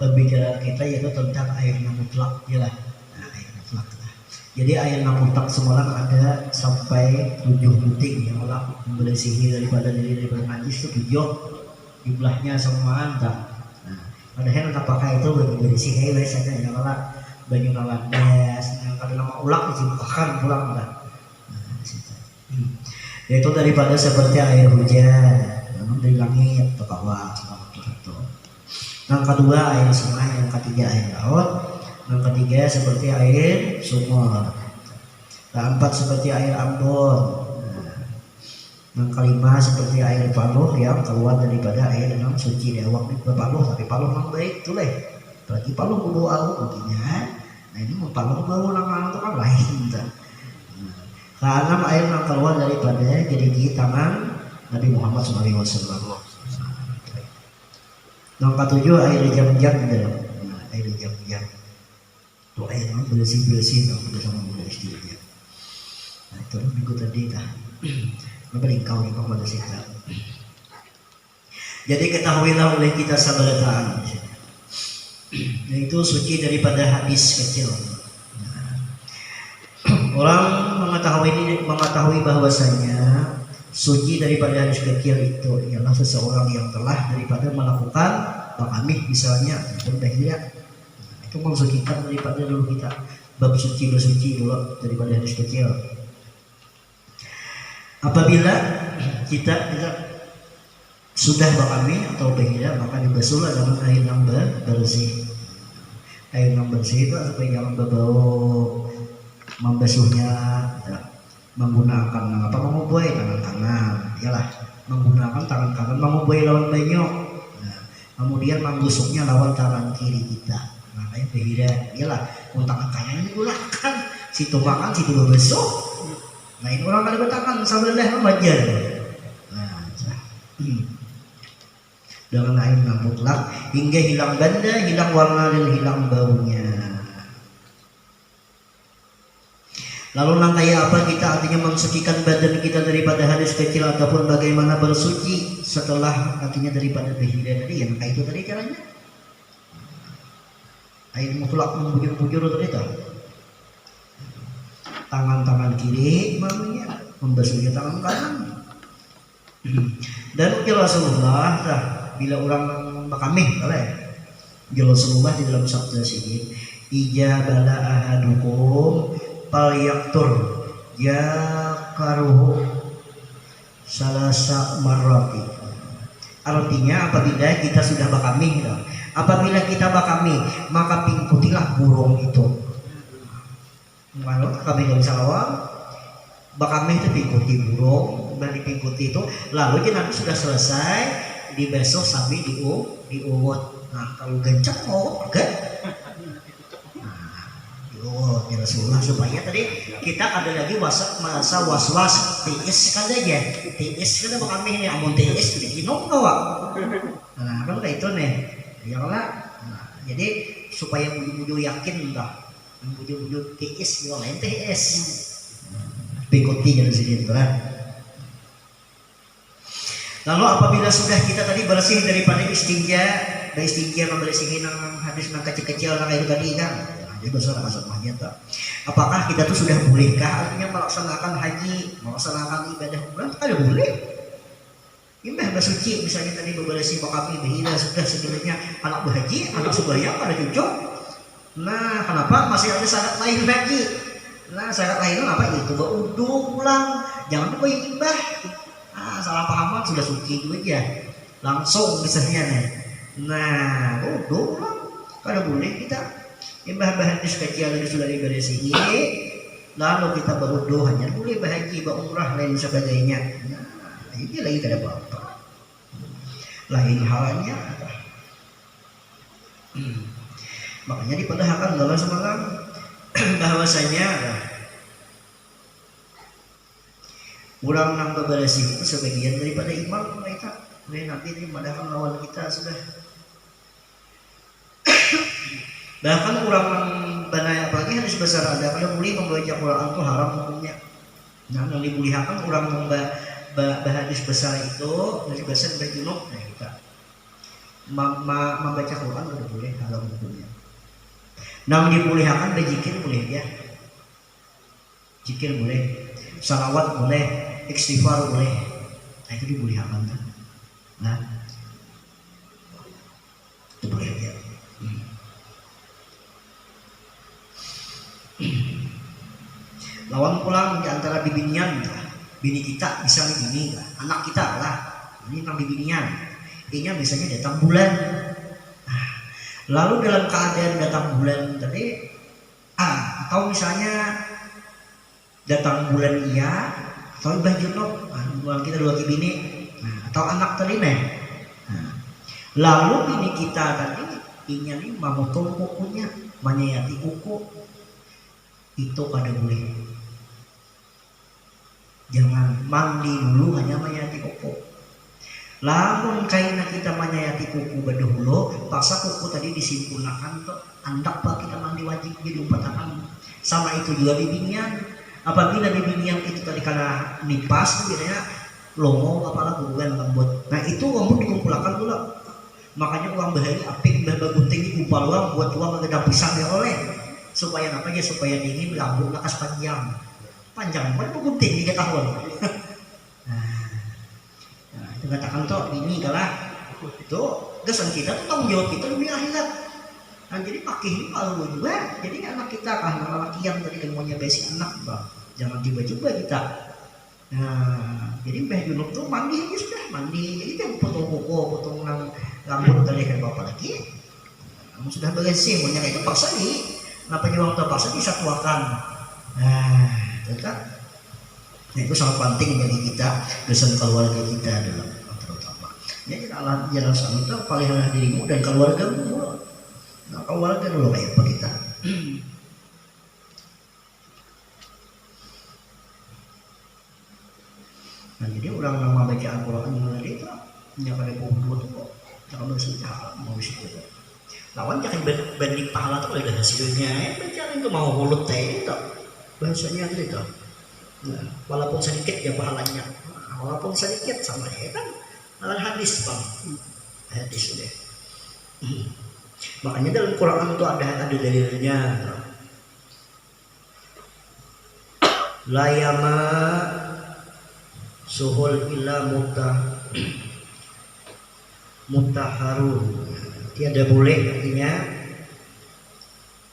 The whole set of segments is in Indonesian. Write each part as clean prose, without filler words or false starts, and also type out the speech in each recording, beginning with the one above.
pembicaraan kita yaitu tentang airnya mutlak ya lah. Nah, air mutlak lah. Jadi airnya mutlak semalam ada sampai 7 buting yang Allah membersihi daripada najis itu 7 jumlahnya semuaan tak. Nah, padahal tak pakai itu bagi bersih saja ya Allah banyu nalandas yang kalau nama ulang dicimpakan pulang tak. Nah, yaitu daripada seperti air hujan dari langit atau bawah itu. Yang kedua air sungai, yang ketiga air laut, yang ketiga seperti air sumur, yang keempat seperti air ambon, yang kelima seperti air paluh yang keluar daripada air yang suci dewak itu paluh, tapi paluh yang baik tuh leh, apalagi paluh bau au begini. Nah ini mau paluh bau orang itu kan lain kan. Keenam air yang keluar daripada gigi tangan Nabi Muhammad SAW. Yang ketujuh air jam-jam dalam. Nah, air jam-jam. Tuh air yang bersih-bersih kalau sudah sama muda istilahnya. Nah itu minggu tadi dah. Memberi kau di pada kita. Jadi ketahuilah oleh kita sabarataan. Yaitu suci daripada hadis kecil. Orang mengetahui bahwasanya suci daripada hadis kecil itu ialah seseorang yang telah daripada melakukan takamih misalnya berbahaya itu mensucikan daripada dulu kita bab suci bersuci dulu daripada hadis kecil. Apabila kita sudah bakami atau bahaya maka dibasuhlah dengan air yang bersih. Air yang bersih itu supaya jangan berbau membasuhnya menggunakan apa mengubai tangan kanan ialah menggunakan tangan kanan mengubai lawan banyu kemudian menggusuknya lawan tangan kiri kita makanya beda ialah tangan kanan digunakan situ makan situ berbasuh nah ini orang kali bertangan sebelah wajar dengan air yang mutlak hingga hilang ganda hilang warna dan hilang baunya. Lalu langkah apa kita artinya mensucikan badan kita daripada hadis kecil ataupun bagaimana bersuci setelah artinya daripada bahira tadi yang kayak itu tadi caranya air mutlak membujur-bujur tadi itu tangan kiri mamanya membasuhnya tangan kanan dan ukil Rasulullah bila orang makamih Rasulullah di dalam sabda sini ijabala ahadukum pal yaktur yakaruhu salasa marrati. Artinya apabila kita sudah bakami apabila kita bakami maka pingkutilah burung itu kalau kami nggak bisa lawan bakami itu pingkuti burung dan dipingkuti itu lalu nanti sudah selesai dibasuh sambil diuwut. Nah kalau gencet mau kan ya Rasulullah supaya tadi kita ada lagi masa was-was tiis kan aja tiis kan kami ini amun tiis itu diinok kawak nah kan kayak itu nih ya lah nah, jadi supaya buju-buju yakin entah buju-buju tiis juga lain tiis pikuti dari sini itu lah. Lalu apabila sudah kita tadi bersih daripada istinja membersihin hadis yang kecil-kecil itu tadi kan jadi besar masuk mahjata. Apakah kita tuh sudah bolehkah artinya melaksanakan haji, melaksanakan ibadah umrah? Ada boleh. Imbah bersuci misalnya tadi bebersih bakami bahina sudah sebenarnya anak berhaji, anak sebayang pada cucu. Nah, kenapa masih ada syarat lain lagi? Nah, syarat lain apa itu? Berwudu pulang, jangan lupa imbah. Ah, salah pahaman sudah suci itu aja. Langsung misalnya nih. Nah, wudu pulang. Kada boleh kita imbah hadis kecil yang sudah dibersihi lalu kita berwudu hanya boleh berhaji berumrah lain sebagainya. Nah ini lagi kada apa-apa lain halnya makanya dipadahkan dalam semalam bahwasanya orang nang bebersih itu sebagian daripada imam kita nanti dipadahkan lawan kita sudah bahkan orang banyak apalagi hadis besar ada kalau boleh membaca Quran itu haram hukumnya. Nah yang dibolehkan orang hadis besar itu hadis besar berjunub nah kita membaca Quran udah boleh kalau hukumnya. Nam dibolehkan berzikir boleh ya. Zikir boleh, salawat boleh, istighfar boleh. Nah itu dibolehkan kan. Nah, itu boleh ya. Lawan pulang di antara bibinian, bini kita bisa bini, anak kita lah. Ini tentang bibinian. Ini biasanya datang bulan. Lalu dalam keadaan datang bulan tadi, atau misalnya datang bulan iya, atau ibah junub, bulan kita dua bini, atau anak tadi nih. Lalu bini kita tadi, inya nih mau kukunya, menyayati kuku, itu kada boleh. Jangan mandi dulu hanya menyayati kuku. Lamun kaina kita menyayati kuku berdahulu, paksa kuku tadi disimpulkan tuh andak pak kita mandi wajib jadi umpatakan. Sama itu juga bibinian. Apabila bibinian itu tadi karena nipas tuh biasanya longo apalah hubungan lembut. Nah itu rambut dikumpulkan dulu. Makanya uang bahari apik bagunting dikumpul uang buat uang agak pisang ya oleh supaya apa ya supaya dingin rambut lakas panjang banget bagunting 3 tahun. Itu katakan toh ini kalah itu kesan kita tuh tanggung jawab kita dunia akhirat. Nah jadi pakai ini kalau juga jadi anak kita kan anak yang tadi kan maunya basic anak bang jangan coba-coba kita. Nah jadi mbah junub tuh mandi aja sudah mandi jadi kan potong kuku potong rambut tadi kan bapak lagi. Kamu sudah bersih maunya itu paksa nih kenapa juang terpaksa disatuakan. Nah itu kan. Nah, itu sangat penting bagi kita dosen keluarga kita dalam terutama. Ya Allah jalan sama itu palinglah dirimu dan keluargamu. Nah, keluarga dulu kayak apa kita. Nah jadi orang nama baca Al-Quran yang itu yang pada pokok itu kok jangan bersudah mau bersyukur. Lawan jangan banding pahala tuh ada hasilnya. Baca itu mau mulut teh itu bahasanya gitu. Nah, walaupun sedikit ya pahalanya, walaupun sedikit sama ya kan, hadis bang, hadis deh. Makanya dalam Quran itu ada dalilnya. Layama suhul illa mutaharun. Tiada boleh artinya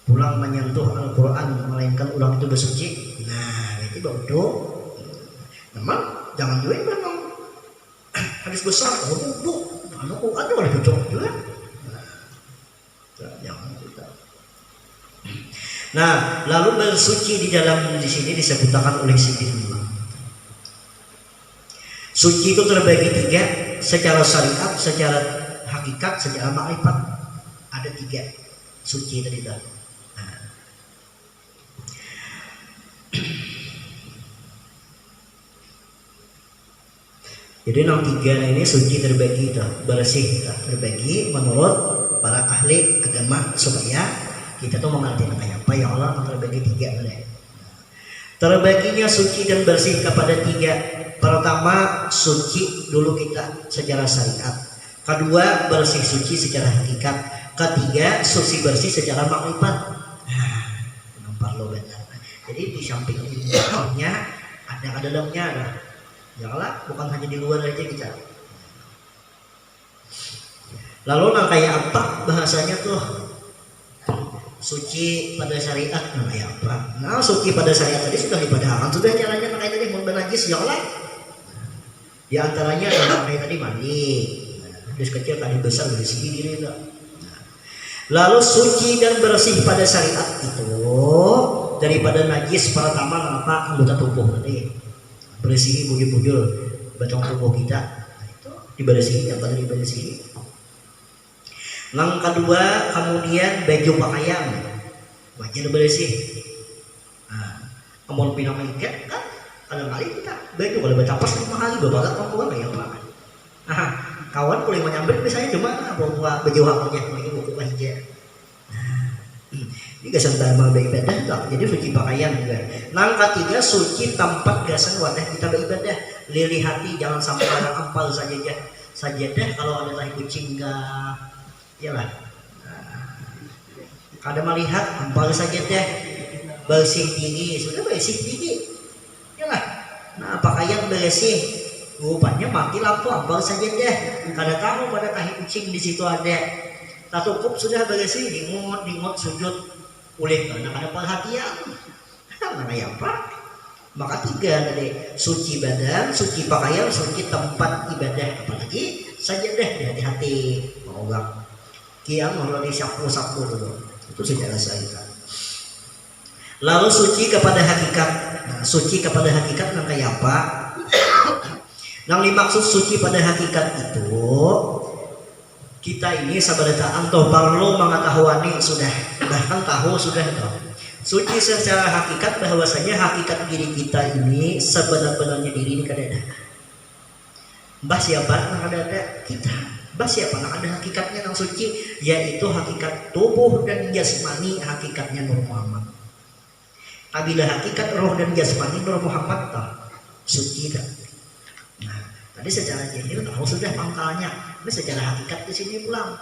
pulang menyentuh Al-Quran melainkan ulang itu bersuci. Nah itu bodoh. Memang jangan juga memang hadis besar kalau bu anak ada boleh cocok juga. Nah, jangan kita. Nah lalu bersuci di dalam di sini disebutkan oleh Siddiq. Suci itu terbagi 3 secara syariat, secara hakikat, secara makrifat. Ada 3 suci tadi itu. Jadi 3 ini suci terbagi bersih terbagi menurut para ahli agama supaya kita tuh mengerti kayak apa ya Allah terbagi 3 boleh. Terbaginya suci dan bersih kepada 3. Pertama suci dulu kita secara syariat. Kedua bersih suci secara hakikat. Ketiga suci bersih secara makrifat. Nampak lo benar. Jadi di samping ilmunya ada dalamnya ada. Janganlah bukan hanya di luar aja kita. Lalu nah kayak apa bahasanya tuh suci pada syariat nah kayak apa? Nah suci pada syariat tadi sudah dipadahkan sudah caranya nah kayak tadi mau najis ya Allah. Di antaranya yang kayak tadi mandi, hadis kecil tadi besar dari segi diri itu. Lalu suci dan bersih pada syariat itu daripada najis pertama apa anggota tubuh tadi. Bersihi bujur-bujur batang tubuh kita itu dibersihi yang tadi dibersihi. Yang kedua kemudian baju pakaian wajib bersih. Amun pinang ikat kan kadang-kali kita baju kalau baca pas 5 kali bapak perempuan kayak apa? Kawan kulit menyambut misalnya cuma bawa baju haknya lagi buku aja. Ini gasan tambah beribadah tak? Jadi suci pakaian juga. Yang ketiga suci tempat gasan wadah kita beribadah. Lili hati jangan sampai orang ampal saja. sajadah kalau ada tahi kucing enggak, iyalah. Kada melihat ampal sajadah bersih diri, sudah bersih diri, iyalah. Nah pakaian bersih, rupanya mati lampu ampal sajadah. Kada tahu pada tahi kucing di situ ada. Tak cukup sudah bersih, dingut sujud, oleh karena ada perhatian. Nah apa? Maka tiga tadi, suci badan, suci pakaian, suci tempat ibadah, apalagi sajadah di hati-hati. Mau gak? Kiam kalau disapu-sapu dulu, itu secara syariat. Lalu suci kepada hakikat. Nah, suci kepada hakikat yang kayak apa? Yang dimaksud suci pada hakikat itu, kita ini sabarata antoh perlu mengetahui sudah, bahkan tahu sudah tahu. Suci secara hakikat bahwasanya hakikat diri kita ini sebenar-benarnya diri ini kada ada. Mbah siapa yang ada kita? Mbah siapa yang ada hakikatnya yang suci? Yaitu hakikat tubuh dan jasmani hakikatnya Nur Muhammad. Apabila hakikat roh dan jasmani Nur Muhammad tak suci tak. Nah, tadi secara jahil tahu sudah pangkalnya. Tapi secara hakikat di sini pulang.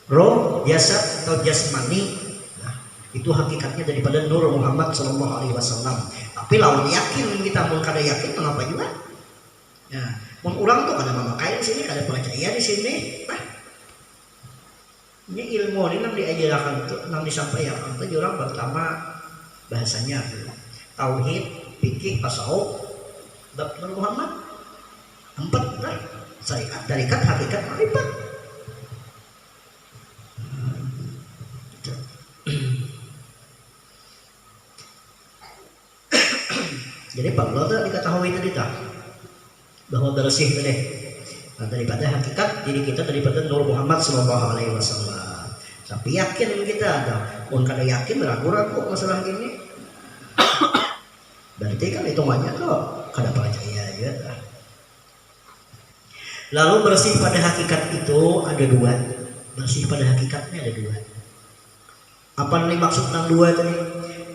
Roh, jasad atau jasmani itu hakikatnya daripada Nur Muhammad Sallallahu Alaihi Wasallam. Tapi lawan yakin kita pun kada yakin mengapa juga? Nah, pun orang tuh kada memakai di sini, kada percaya di sini. Nah, ini ilmu ini nang diajarkan tuh, nang disampaikan tuh orang pertama bahasanya tauhid, fikih, tasawuf, Nur Muhammad. 4 nah, syariat, tarikat, hakikat, makrifat. Jadi perlu tak diketahui tadi tak bahwa bersih tadi daripada hakikat diri kita daripada Nur Muhammad Sallallahu Alaihi Wasallam. Tapi yakin kita, pun kada yakin ragu-ragu masalah ini. Berarti kan hitungannya kok kada percaya aja. Lalu bersih pada hakikat itu ada 2. Bersih pada hakikatnya ada 2. Apa yang dimaksud tentang 2 tadi?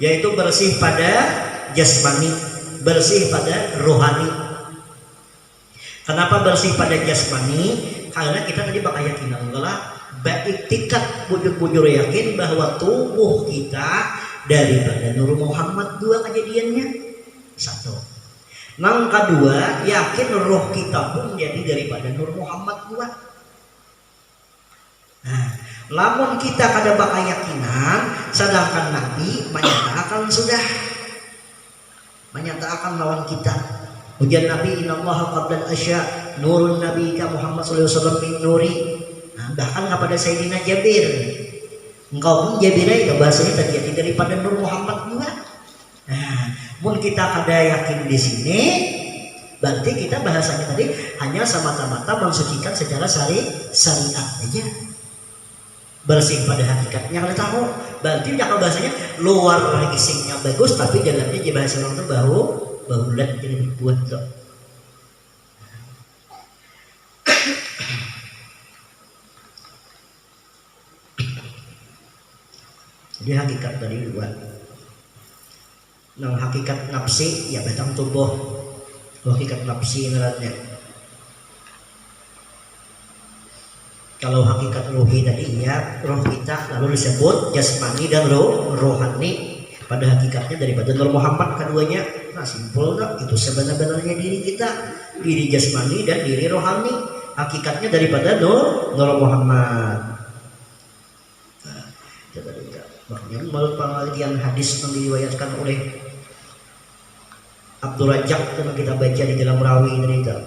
Yaitu bersih pada jasmani, bersih pada rohani. Kenapa bersih pada jasmani? Karena kita tadi bakal yakin Allah baik tikat bujur-bujur yakin bahwa tubuh kita daripada Nur Muhammad 2 kejadiannya 1. Yang kedua yakin roh kita pun jadi daripada Nur Muhammad 2. Nah, lamun kita kada bakal yakinan sedangkan Nabi menyatakan sudah menyatakan lawan kita. Ujian Nabi innallaha qabla al-asya nurun nabi ka Muhammad sallallahu alaihi wasallam min nuri. Nah, bahkan kepada Sayyidina Jabir. Engkau pun Jabir itu bahasanya terjadi daripada Nur Muhammad juga. Nah, mun kita kada yakin di sini, berarti kita bahasanya tadi hanya semata-mata mensucikan secara syariat aja. Bersih pada hakikatnya kada tahu. Berarti kalau bahasanya luar isinya bagus tapi dalamnya di bahasa orang itu baulat jadi dibuat tuh. Jadi hakikat dari 2. Nah, hakikat nafsi ya batang tubuh. Hakikat nafsi ngarannya. Kalau hakikat rohi tadi ya roh kita lalu disebut jasmani dan rohani. Pada hakikatnya daripada Nur Muhammad keduanya. Nah simpul tak itu sebenarnya diri kita, diri jasmani dan diri rohani. Hakikatnya daripada Nur Muhammad. Nah, makanya menurut penelitian hadis yang diriwayatkan oleh Abdul Rajak yang kita baca di dalam rawi tadi itu.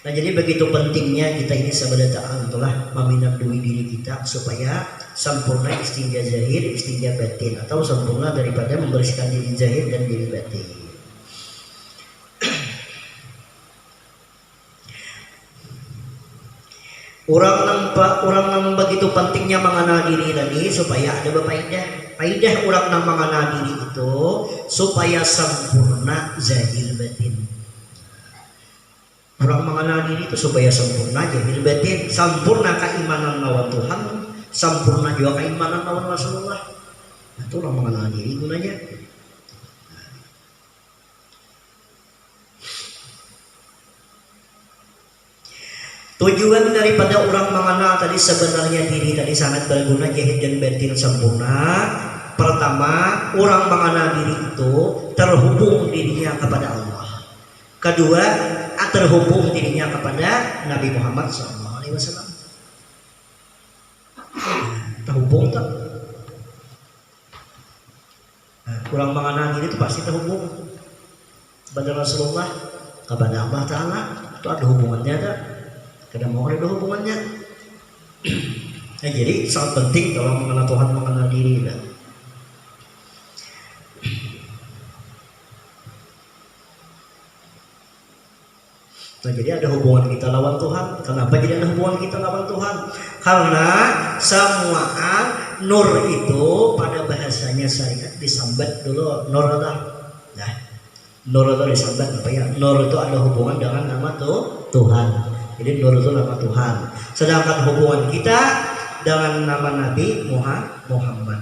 Nah jadi begitu pentingnya kita ini sebenarnya telah meminadui diri kita supaya sempurna istinja zahir, istinja batin atau sempurna daripada membersihkan diri zahir dan diri batin. Orang yang begitu pentingnya mengenal diri tadi supaya ada faidah orang yang mengenal diri itu supaya sempurna zahir batin. Orang mengenal diri itu supaya sempurna zahir batin, sempurna keimanan lawan Tuhan, sempurna juga keimanan lawan Rasulullah. Nah, itu orang mengenal diri gunanya. Tujuan daripada orang mengenal tadi sebenarnya diri tadi sangat berguna, jahid dan batin sempurna. Pertama, orang mengenal diri itu terhubung dirinya kepada Allah. Kedua, terhubung dirinya kepada Nabi Muhammad SAW. Terhubung tak? Orang mengenal diri itu pasti terhubung kepada Rasulullah, kepada Allah Ta'ala. Itu ada hubungannya tak? Kadang mau ada hubungannya. Nah, jadi sangat penting kalau mengenal Tuhan, mengenal diri lah. Nah, jadi ada hubungan kita lawan Tuhan. Kenapa jadi ada hubungan kita lawan Tuhan? Karena semua nur itu pada bahasanya syariat disambat dulu nur lah. Nah, nur itu disambat apa ya? Nur itu ada hubungan dengan nama Tuhan. Jadi nur itu nama Tuhan. Sedangkan hubungan kita dengan nama Nabi Muhammad.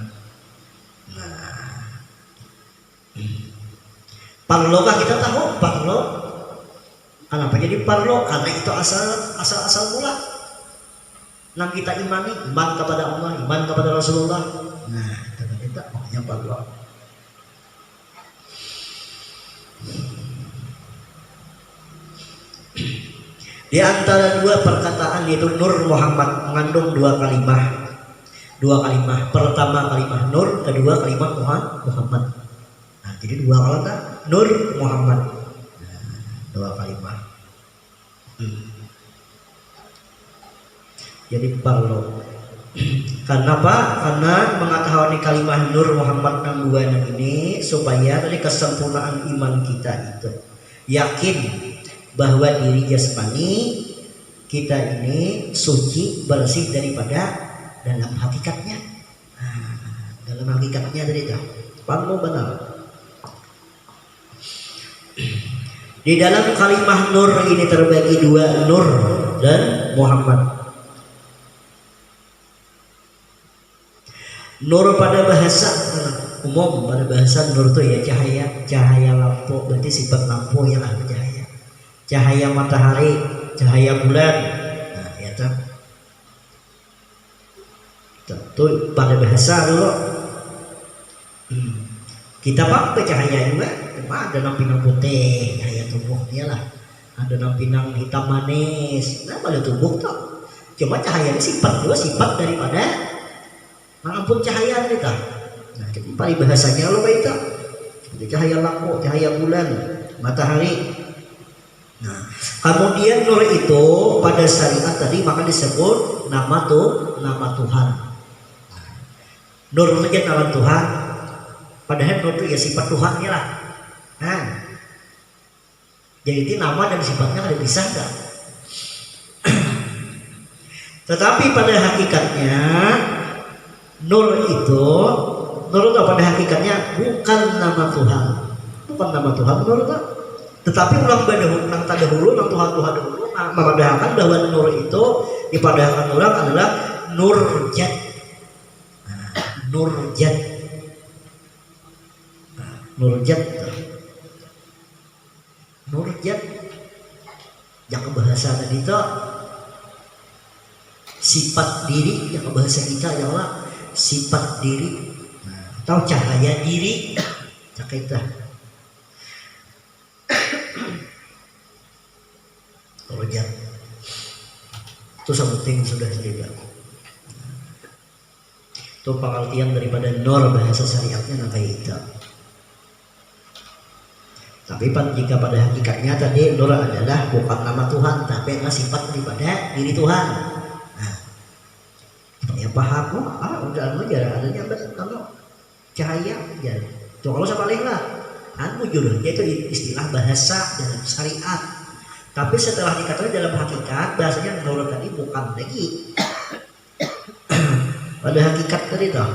Nah, parlokah kita tahu parlo? Kenapa jadi parlo? Karena itu asal mula. Nah, kita imani, iman kepada Allah, iman kepada Rasulullah. Nah, kita makanya parlo. Di antara dua perkataan yaitu Nur Muhammad mengandung dua kalimah. Pertama kalimah Nur, kedua kalimah Muhammad. Nah, jadi dua kata Nur Muhammad. Nah, dua kalimah. Jadi parlo. Kenapa? Karena mengetahui kalimah Nur Muhammad yang dua ini supaya dari kesempurnaan iman kita itu yakin bahwa diri jasmani kita ini suci bersih daripada dalam hakikatnya. Nah, dalam hakikatnya tadi itu parlo benar. Di dalam kalimah Nur ini terbagi dua, Nur dan Muhammad. Nur pada bahasa umum, pada bahasa Nur itu ya cahaya lampu, berarti sifat lampu yang ada cahaya. Cahaya matahari, cahaya bulan. Nah, ya toh. Itu pada bahasa dulu. Kita pakai cahaya juga, cuma ada nampinang putih, cahaya tubuh dia lah. Ada nampinang hitam manis, nah pada tubuh tuh. Cuma cahaya ini sifat daripada ampun cahaya kita. Nah, jadi pada bahasanya lo itu. Jadi cahaya lampu, cahaya bulan, matahari. Nah, kemudian nur itu pada syariat tadi maka disebut nama Tuhan. Nur saja nama Tuhan. Padahal nur itu ya sifat Tuhan ya lah. Nah, jadi nama dan sifatnya ada bisa enggak? Tetapi pada hakikatnya nur itu pada hakikatnya bukan nama Tuhan. Bukan nama Tuhan nur itu. Tetapi ulang tadahulu, ulang Tuhan dahulu memadahakan bahwa nur itu dipadahkan orang adalah nurjat. Nurjat. Nurjat. Yang bahasa tadi itu sifat diri, yang bahasa kita adalah sifat diri. Atau cahaya diri. Cahaya Rojat itu penting sudah cerita. Itu pengertian daripada nur bahasa syariatnya namanya itu. Tapi jika pada hakikatnya tadi nur adalah bukan nama Tuhan, tapi adalah sifat daripada diri Tuhan. Nah, ya paham kok? Udah aja adanya kalau cahaya ya. Tuh kalau saya paling lah, jujur itu istilah bahasa dalam syariat. Tapi setelah dikatakan dalam hakikat bahasanya nur tadi bukan lagi pada hakikat tadi toh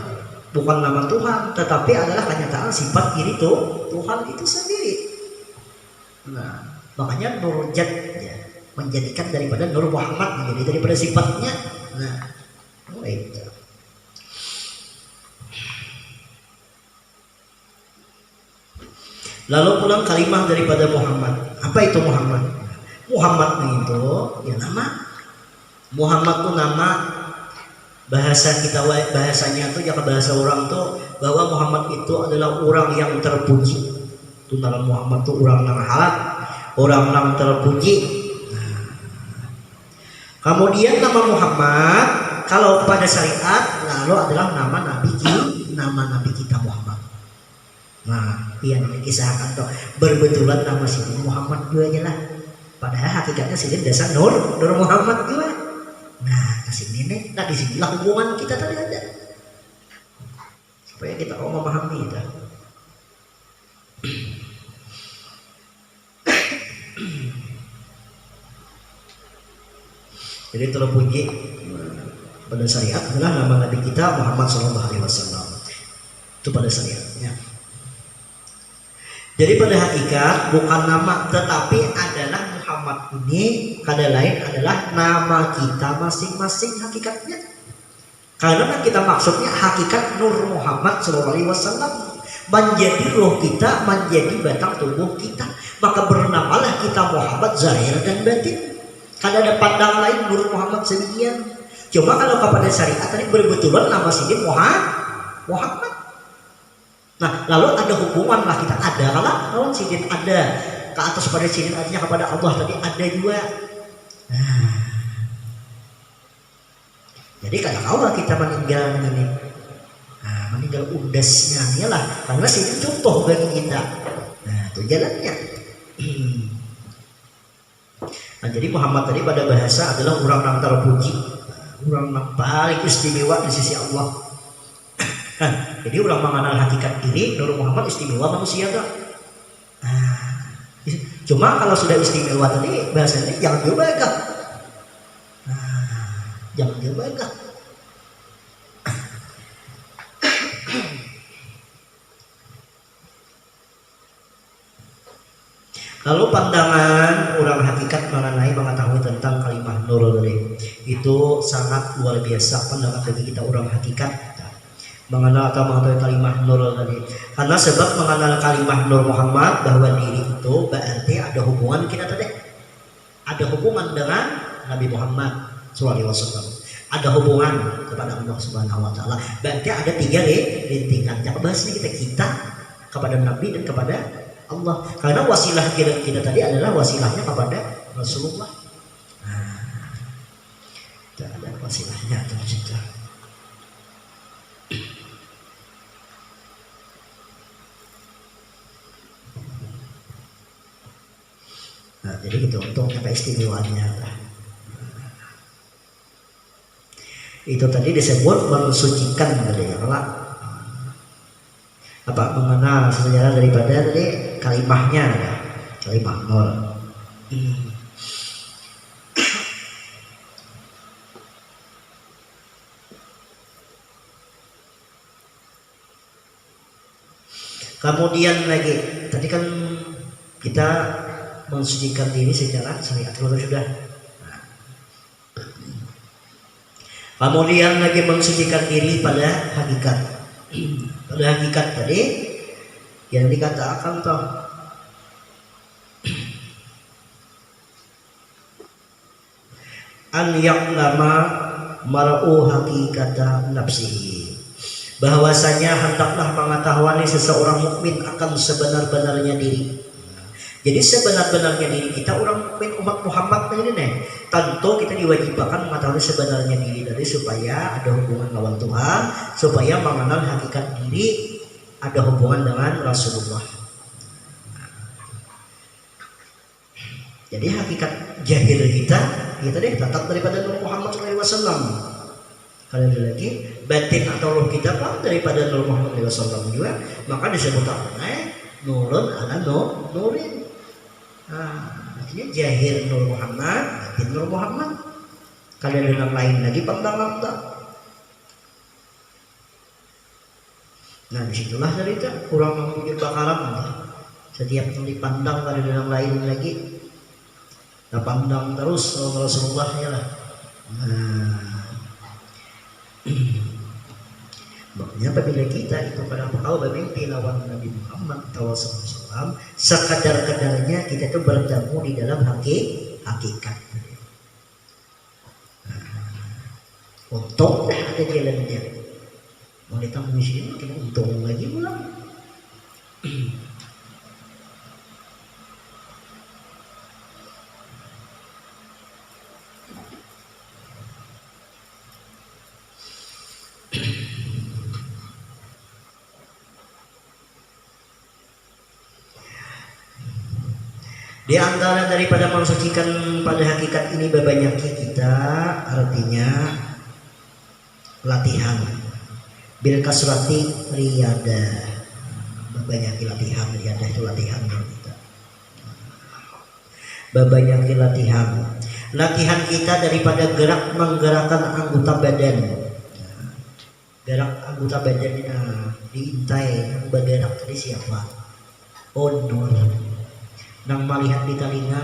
bukan nama Tuhan, tetapi adalah kenyataan sifat diri Tuhan itu sendiri. Nah, makanya nurjat ya, menjadikan daripada Nur Muhammad menjadi daripada sifatnya. Nah, itu. Lalu pulang kalimah daripada Muhammad. Apa itu Muhammad? Muhammad itu ya nama. Muhammad itu nama bahasa kita, bahasanya tuh ya bahasa orang tuh bahwa Muhammad itu adalah orang yang terpuji. Itu nama Muhammad tuh orang yang halal, orang yang terpuji. Nah. Kemudian nama Muhammad kalau pada syariat lalu adalah nama Nabi kita Muhammad. Nah, iya dikisahkan tuh berbetulan nama Sidin Muhammad juga aja lah. Padahal hakikatnya Sidin dasar Nur Muhammad juga. Nah, kasih nenek, nah disinilah hubungan kita tadi ada. Supaya kita memahami itu. Jadi terpuji pada syariat adalah nama Nabi kita Muhammad SAW. Itu pada syariatnya. Jadi pada hakikat bukan nama, tetapi adalah Muhammad ini kada lain adalah nama kita masing-masing hakikatnya. Karena kita maksudnya hakikat Nur Muhammad SAW menjadi roh kita, menjadi batang tubuh kita. Maka bernamalah kita Muhammad zahir dan batin. Kada ada pandang lain Nur Muhammad sendirian. Cuma kalau kepada syariat tadi berbetulan nama Sidin Muhammad. Nah, lalu ada hubungan lah kita ada kalau Sidin ada ke atas pada Sidin artinya kepada Allah tadi ada juga. Nah, jadi kalau Allah kita meninggal ini, meninggal undasnya ialah karena Sidin contoh bagi kita. Nah, itu jalannya. Nah, jadi Muhammad tadi pada bahasa adalah orang yang terpuji, orang yang paling istimewa di sisi Allah. Jadi orang mengenal hakikat diri Nur Muhammad istimewa manusia tak? Cuma kalau sudah istimewa tadi bahasanya jangan diubah. Jangan diubah. Lalu pandangan orang hakikat mengenai mengetahui tentang kalimah Nur tadi itu sangat luar biasa pandangan bagi kita orang hakikat. Mengenal atau mengetahui kalimah Nur tadi. Karena sebab mengenal kalimah Nur Muhammad bahwa diri itu berarti ada hubungan kita tadi. Ada hubungan dengan Nabi Muhammad SAW. Ada hubungan kepada Allah Subhanahu Wa Taala. Berarti ada tiga rintingan. Yang bahasnya kita kepada Nabi dan kepada Allah. Karena wasilah kita tadi adalah wasilahnya kepada Rasulullah. Nah, itu ada wasilahnya tercipta. Nah, jadi gitu untuk apa istimewanya. Itu tadi disebut mensucikan tadi ya, apa mengenal sejarah daripada tadi kalimahnya ya, kalimah Nur. Kemudian lagi tadi kan kita mensucikan diri secara syariat sudah. Kemudian lagi mensucikan diri pada hakikat. Pada hakikat tadi yang dikatakan toh an ya'lama mar'u hakikata nafsihi, bahwasanya hendaklah mengetahui seseorang mukmin akan sebenar-benarnya diri. Jadi sebenar-benarnya diri kita orang mukmin umat Muhammad ini nih, tentu kita diwajibkan mengetahui sebenarnya diri dari supaya ada hubungan lawan Tuhan, supaya mengenal hakikat diri, ada hubungan dengan Rasulullah. Jadi hakikat jahil kita deh tetap daripada Nur Muhammad SAW. Kalau ada lagi batin atau roh kita pun daripada Nur Muhammad SAW juga, maka disebut nurun ala nurin. Artinya jahir Nur Muhammad, batin Nur Muhammad. Kalian yang lain lagi pandang. Nah disitulah cerita kurang mempunyai bakaran. Setiap kali pandang kalian yang lain lagi, nah pandang terus Rasulullah ya lah. Ya, apabila kita itu pada kau bermimpi lawan Nabi Muhammad SAW, sekadar-kadarnya kita itu bertemu di dalam hakikat. Untung dah ada jalannya. Mau ditambah di sini kita untung lagi pulang. Di antara daripada mensucikan pada hakikat ini berbanyaki kita, artinya latihan. Bil kasrati riyada, berbanyaki latihan. Riyada itu latihan kita. Berbanyaki latihan. Latihan kita daripada gerak menggerakkan anggota badan. Gerak anggota badan ini diintai yang bergerak tadi siapa? Nur. Nang melihat di telinga,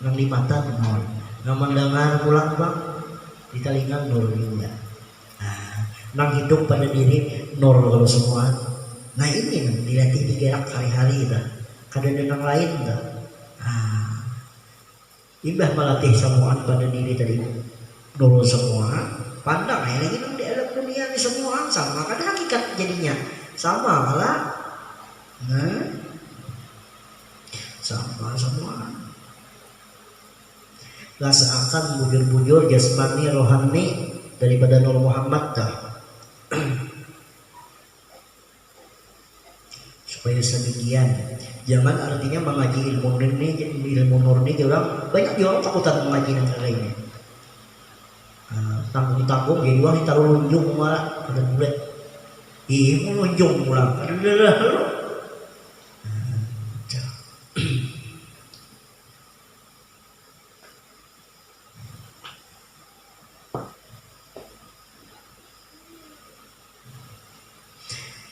nang di mata Nur. Nang mendengar pulang bang di telinga Nur juga. Nang hidup pada diri Nur kalau semua. Nah ini nang dilatih digerak hari-hari dah. Kadang nang lain dah. Imbah melatih semuaan pada diri tadi Nur semua. Pandang ya lagi nang di alam dunia ini semua sama. Kadang hakikat jadinya sama malah. Nah. Sama semua. Lah seakan bujur-bujur jasmani rohani daripada Nur Muhammad dah. Supaya sedemikian. Jangan artinya mengaji ilmu murni orang banyak orang takutan mengaji negara ini. Tanggung-tanggung jadi wah taruh lunjung malah ada bulat. Ih mau lunjung pulang. Aduh.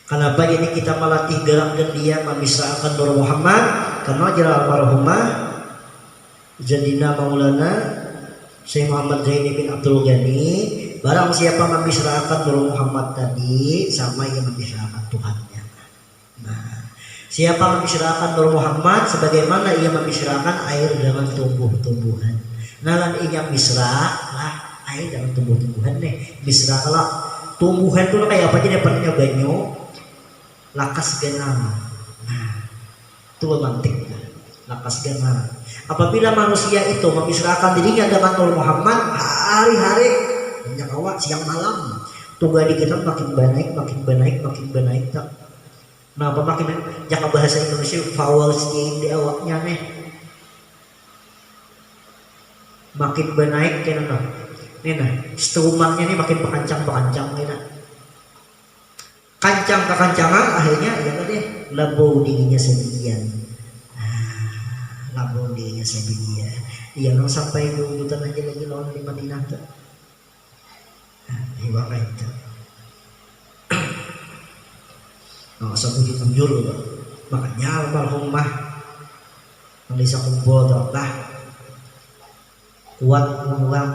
Kenapa ini kita melatih gerak dan diam memisahkan Nur Muhammad? Karena jalan almarhumah Jadina Maulana Syekh Muhammad Zaini bin Abdul Ghani, barang siapa memisahkan Nur Muhammad tadi sama yang memisahkan Tuhannya. Nah, siapa memisahkan Nur Muhammad sebagaimana ia memisahkan air dengan tumbuh-tumbuhan. Nah, lan ia misrah lah air dengan tumbuh-tumbuhan nih. Misrah lah tumbuhan itu kayak apa aja dapatnya banyu. Lakas genang. Nah, itu memantik. Lakas genang. Apabila manusia itu memisahkan dirinya dengan Nur Muhammad hari-hari, banyak awak siang malam, tunggu di kita makin baik tak. Nah, apa makin jangan bahasa Indonesia vowels di awaknya nih. Makin baik kan nah. Nih nah, strumannya nih makin pekancang nih nah. Kancang kekancangan akhirnya ya tadi labau dinginnya sebagian. Labau dinginnya sebagian. Iya nang sampai hutan aja lagi lawan di Madinah tuh. Iwak itu. Nah, sebujur loh. Makanya almarhumah Melisa kumpul lah kuat mengulang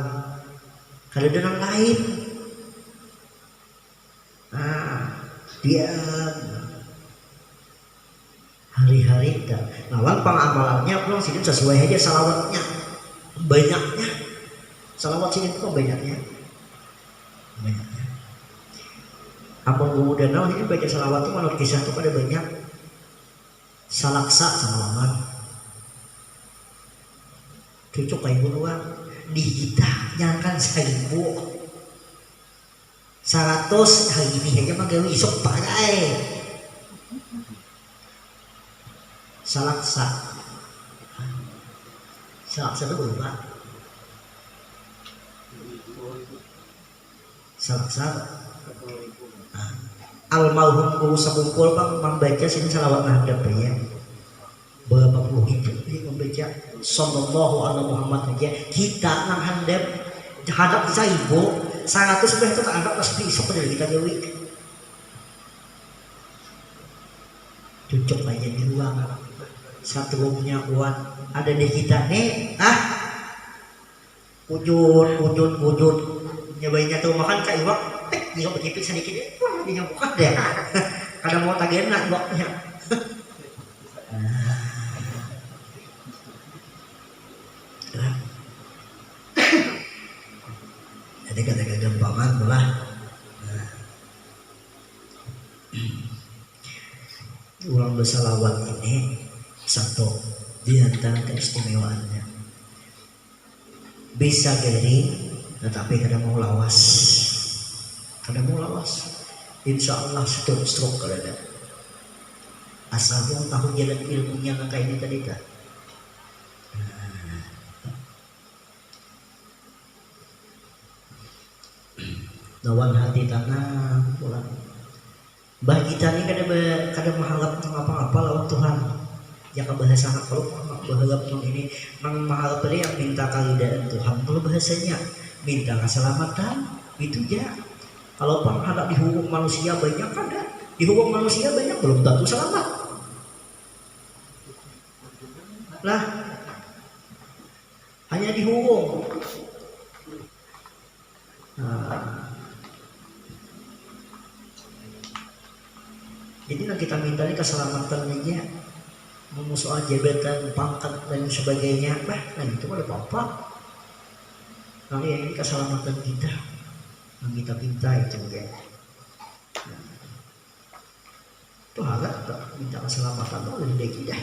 kalau dengan lain. Dia hari-hari dah. Lawan pengamalannya pulang sini sesuai aja salawatnya banyaknya. Salawat sini itu banyaknya. Ampun guru danau ini baca salawat itu menurut kisah itu pada banyak. Salaksa salaman. Cucuk kayak buruan di kita nyangkan 1000. 100 hari ini aja mah gawe isok pakai. Salaksa itu berubah. Salaksa. Almarhum guru sekumpul bang membaca sini salawat hadap ya. Berapa puluh itu dia membaca sallallahu alaihi Muhammad aja. Kita nang handap hadap 1000. 100 sebenarnya itu tak anggap pasti isok dari kita dewi. Cucuk aja di ruang. Satu rumahnya kuat. Ada di kita nih. Wujud. Nyobainnya tuh makan kak iwak. Jika berkipik sedikit. ini bukan deh. Kadang mau tagena goknya. Jadi kata gampangan pula. Ulang bersalawat ini satu di antara keistimewaannya. Bisa garing, tetapi kadang mau lawas. Insya Allah stroke kalau ada. Asal pun tahu jalan ilmunya kayak ini tadi kan. Lawan hati tanah pulang. Bah kita ini kadang mengharap apa-apa lawan Tuhan. Ya bahasa kalau berharap ini mengharap yang minta keridaan Tuhan. Kalau bahasanya minta keselamatan itu ya. Kalau pengharap dihukum manusia banyak ada, dihukum manusia banyak belum tentu selamat. Lah hanya dihukum. Jadi yang kita minta ini keselamatan aja, soal jabatan, pangkat dan sebagainya, itu ada apa-apa. Nah ini keselamatan kita, yang kita minta itu ya. Itu harap minta keselamatan itu lebih kita.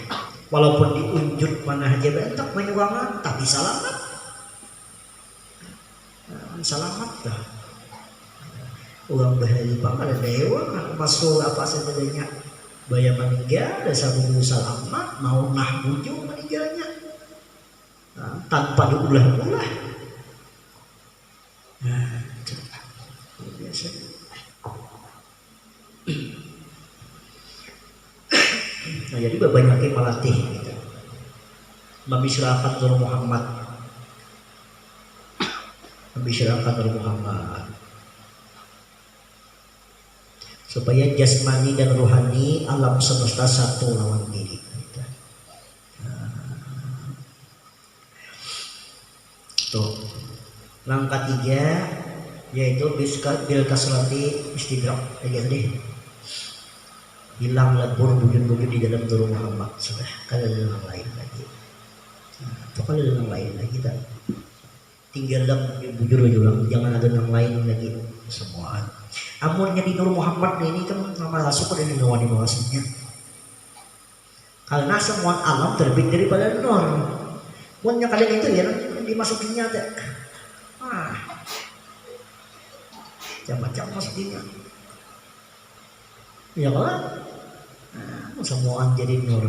Walaupun diunjut mana jabatan, tak penyuangan, tapi selamat. Selamat dah. Orang bahari bang ada dewa masuk apa sebenarnya bayar meninggal ada satu selamat mau nah bujung meninggalnya tanpa diulah-ulah. Biasa. Nah jadi banyak yang melatih gitu. Membicarakan Nur Muhammad, supaya jasmani dan rohani alam semesta satu lawan diri. Tuh. Langkah 3 yaitu bil kasrati istidrak kayak tadi. Hilang lebur bujur-bujur di dalam Nur Muhammad. Sudah kada ada yang lain lagi. Itu kada ada yang lain lagi kita. Tinggal dalam bujur ulang, jangan ada yang lain lagi semua. Amurnya di Nur Muhammad ini kan nama masuk dari Nur di bawahnya. Karena semua alam terbit daripada Nur. Punya kalian itu ya dimasukinya ada. Macam-macam masukinya. Ya kan? Semua jadi Nur.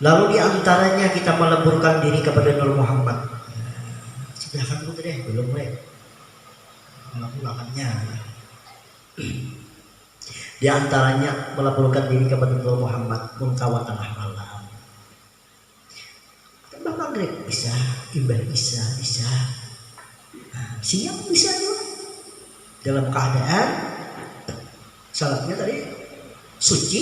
Lalu diantaranya kita meleburkan diri kepada Nur Muhammad. Sudah kan itu deh, belum mulai melakukannya. Di antaranya meleburkan diri kepada Nur Muhammad mengkawat tengah malam. Tembak maghrib bisa, ibadah bisa. Siang bisa juga. Dalam keadaan salatnya tadi suci,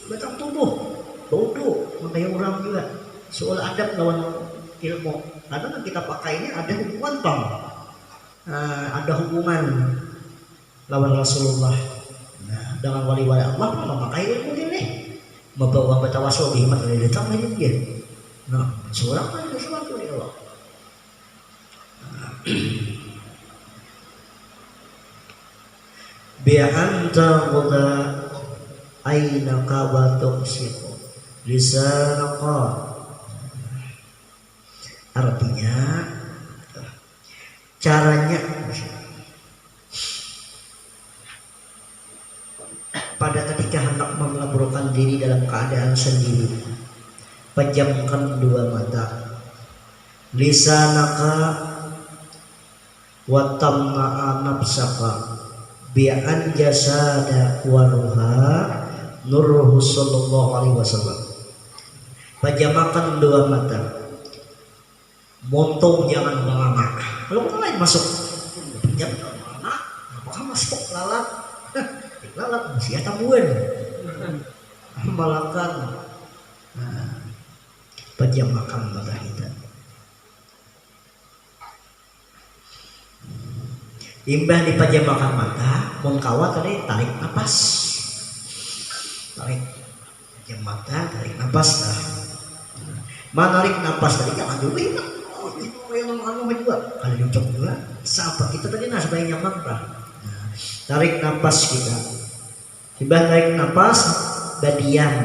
batang tubuh. Bodoh, makanya orang juga soal adab lawan ilmu. Karena kita pakainya ada hubungan bang, ada hubungan lawan Rasulullah. Nah, dengan wali-wali Allah memakai ilmu ini, membawa batawasul bihmat dari datang ini dia. Nah, seorang ada sesuatu ya Allah. Bi'anta muda aina kabatuk siku. Lisanaka, artinya caranya pada ketika hendak meleburkan diri dalam keadaan sendiri, pejamkan dua mata. Lisanaka wa tamna'a nafsaka bi'an jasada wa ruha Nuruhu sallallahu alaihi wasallam. Pejamkan dua mata. Montong jangan melangak. Kalau orang lain masuk, pejam melangak. Apakah masuk lalat? Lalat masih tamuan. Malakan pejamakan mata kita. Imbah dipejamakan mata, mun kawat tadi tarik napas, tarik pejam mata, tarik napas dah. Menarik napas tadi jangan dulu ya. Oh, itu yang anu juga. Kalau diucap juga, sahabat kita tadi nah supaya nyaman lah. Tarik napas kita. Imbah tarik napas, badian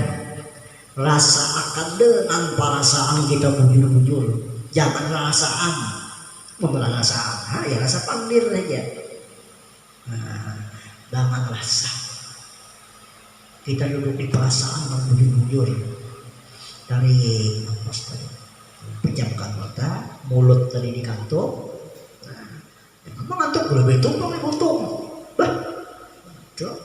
rasakan dengan perasaan kita bujur-bujur, jangan rasaan rasaan ya rasa pandir aja. Jangan rasa kita duduk di perasaan yang bujur-bujur, tarik napas tadi, pejamkan mata, mulut tadi dikantuk. Emang ngantuk boleh betul dong untung bah tuh.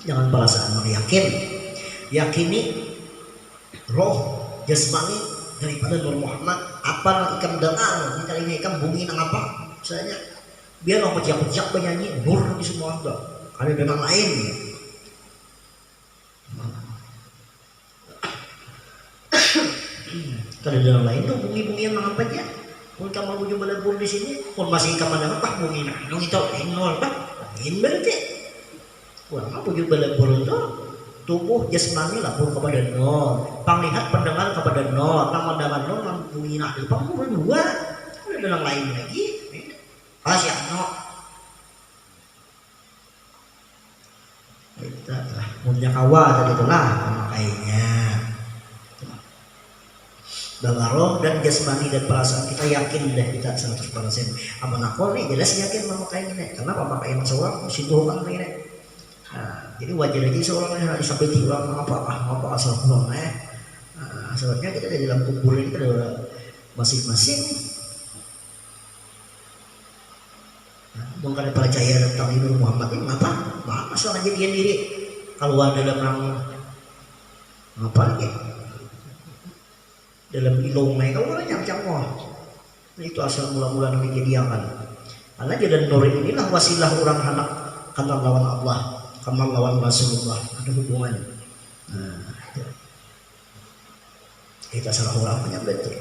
Jangan perasaan yakin, yakini roh jasmani daripada Nur Muhammad. Apa ikam dengar di telinga ikam bunyi nang apa misalnya, biar orang pejak-pejak bernyanyi nur di semua ada ada dengan lain. Kalau dengan lain tuh bunyi-bunyi yang apa aja. Kalau kamu bujuk balabur di sini, pun masih kamu dengar pak bunyi nang itu nur pak, ini berarti. Wah, pujuk balapur itu tubuh jasmani lapor kepada Nur, panglihat pendengar kepada Nur, pandangan Nur bunyi nak depan berdua, ada dalam lain lagi, kasih Nur. Kita lah, punya kawan tadi itulah makainya. Bahwa roh dan jasmani dan perasaan kita yakin dah kita 100%. Aman aku nih jelas yakin memakai ini, karena memakai seorang sintuhan ini. Nah, jadi wajar aja seorang yang sampai tiba apa asal pulang sebenarnya kita di dalam kubur ini kita ada masing-masing. Bukan percaya tentang Nur Muhammad ini apa masalah jadian diri kalau ada dalam apa lagi dalam ilmu kalau orang macam itu asal mula-mula yang dijadikan karena jalan Nur inilah wasilah orang anak kantor lawan Allah, kamar lawan Rasulullah, ada hubungan. Kita salah orang banyak betul.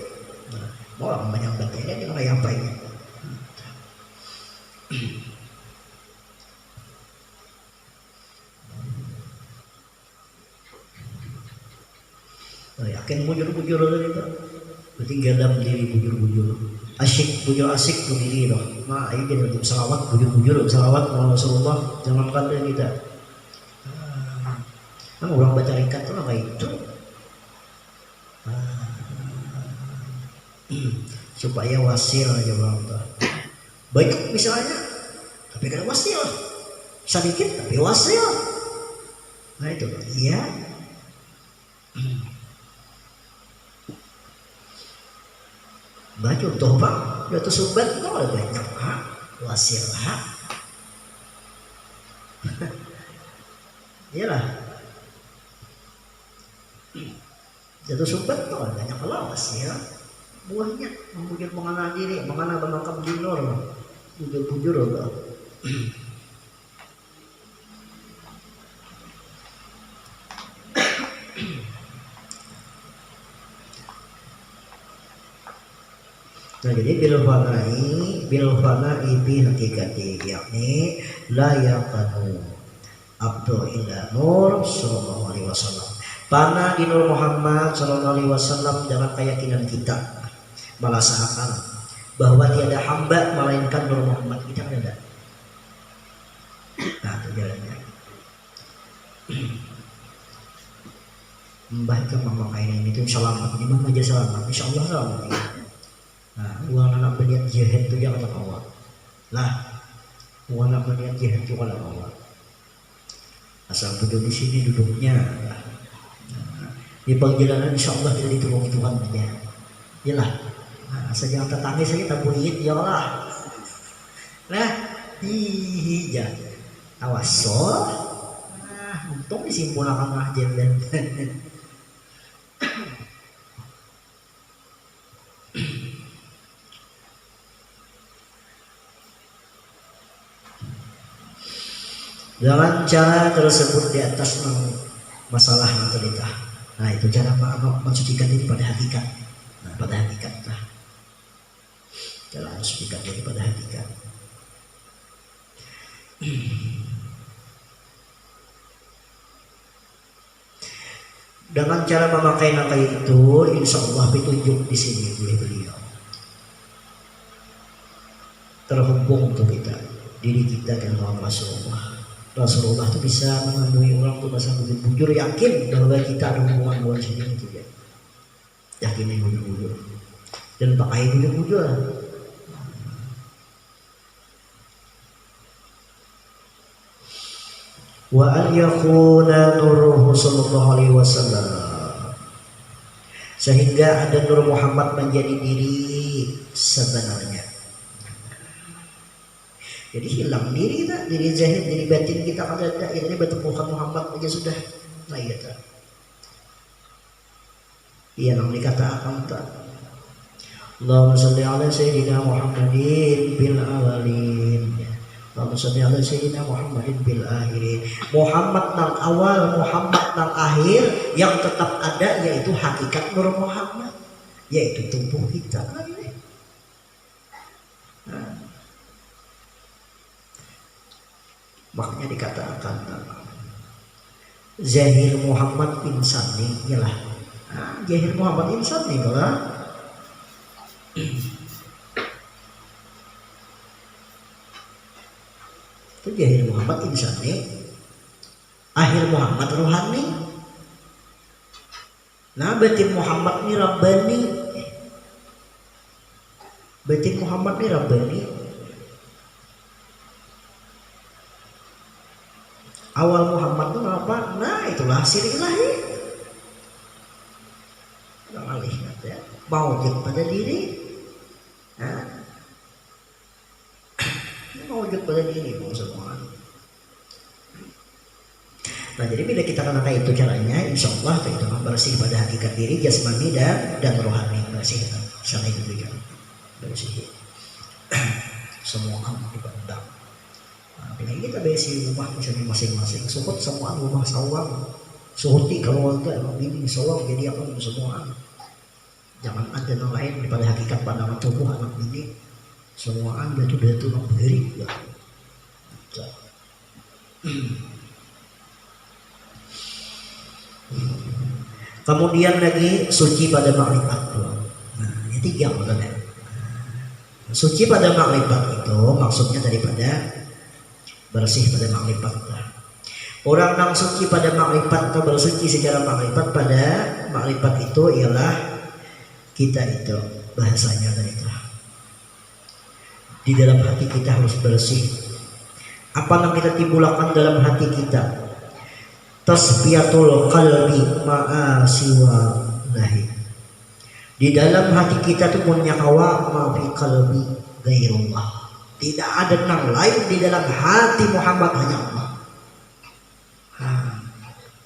Orang banyak betul ini orang apa ini? Yakin bujur-bujur itu, ketinggalan diri bujur-bujur. Asyik bujur asik tuh diri loh. Nah ini jadi salawat bujur-bujur, salawat Rasulullah jangan kata kita. Kan orang baca rikat tuh apa itu? Supaya wasil aja bang. Banyak misalnya, tapi kan wasil. Sedikit tapi wasil. Nah itu iya. Baca tuh bang, udah tuh sumbat tuh ada banyak wasil iyalah. Jatuh sumbat tuh ada banyak wasil. Buahnya membujur mengenal diri, mengenal bermakam di Nur, bujur-bujur loh. Nah jadi bil fana'i bi hakikati yakni la yaqanu abdu illa nur sallallahu alaihi wasallam. Fana di Nur Muhammad sallallahu alaihi wasallam dengan keyakinan kita merasakan bahwa tiada hamba melainkan Nur Muhammad. Kita kan ada. Nah itu jalannya. Membaca pemakaian ini itu selamat, di mana aja selamat, insya Allah selamat. Nah, uang anak berniat jihad itu jangan awal. Nah, uang anak berniat jihad itu kalau awal. Asal duduk di sini duduknya. Nah, di perjalanan insya Allah kita ditolong Tuhan aja. Yalah. Nah, sejak tetangga saya tabuit ya Allah. Nah, iya. Tawasul. Nah, untung disimpulkan aja dan. Dengan cara tersebut di atas masalah mencerita. Nah itu cara mensucikan diri pada hakikat. Nah pada hakikat lah. Cara mensucikan diri pada hakikat. Dengan cara memakai nakai itu, insya Allah petunjuk di sini oleh beliau. Terhubung untuk kita, diri kita dengan Rasulullah. Rasulullah itu bisa menemui orang tuh bahasa bujur yakin bahwa kita ada hubungan dengan sini itu ya. Yakin yang bujur dan pakai bujur. Wa an yakuna nuruhu sallallahu alaihi wasallam, sehingga ada nur Muhammad menjadi diri sebenarnya. Jadi hilang diri tak, diri zahir, diri batin kita ada ini bertemukan Muhammad aja sudah. Nah iya tak. Iya yang dikatakan tak. Allahumma sholli ala sayyidina Muhammadin bil awalin. Allahumma sholli ala sayyidina Muhammadin bil akhirin. Muhammad nang awal, Muhammad nang akhir, yang tetap ada yaitu hakikat nur Muhammad, yaitu tubuh kita. Nah. Makanya dikatakan zahir Muhammad insani ialah zahir Muhammad insani kalau itu zahir Muhammad insani, akhir Muhammad rohani. Nah batin Muhammad ni rabbani, batin Muhammad ni rabbani. Awal Muhammad itu apa? Nah itulah sir ilahi. Alih ya. Mawujud pada diri. Mawujud pada diri semua. Nah jadi bila kita katakan itu caranya, insya Allah itu bersih pada hakikat diri, jasmani dan rohani bersih. Sana itu juga bersih. Semua amal dipandang. Nah, kita besi rumah misalnya masing-masing, suhut semua rumah sawang, suhuti kalau enggak ini sawang jadi apa semua. Jangan ada yang lain daripada hakikat pandangan tubuh anak ini. Semua anda itu nak beri. Kemudian lagi suci pada makrifat. Nah, ini tiga maksudnya. Suci pada makrifat itu maksudnya daripada bersih pada makrifat. Orang yang suci pada makrifat atau bersuci secara makrifat pada makrifat itu ialah kita itu bahasanya tadi itu. Di dalam hati kita harus bersih. Apa yang kita timbulkan dalam hati kita? Tasfiyatul qalbi ma'a siwa lahi. Di dalam hati kita tuh punya hawa ma fi qalbi ghairullah. Tidak ada yang lain di dalam hati Muhammad, hanya Allah.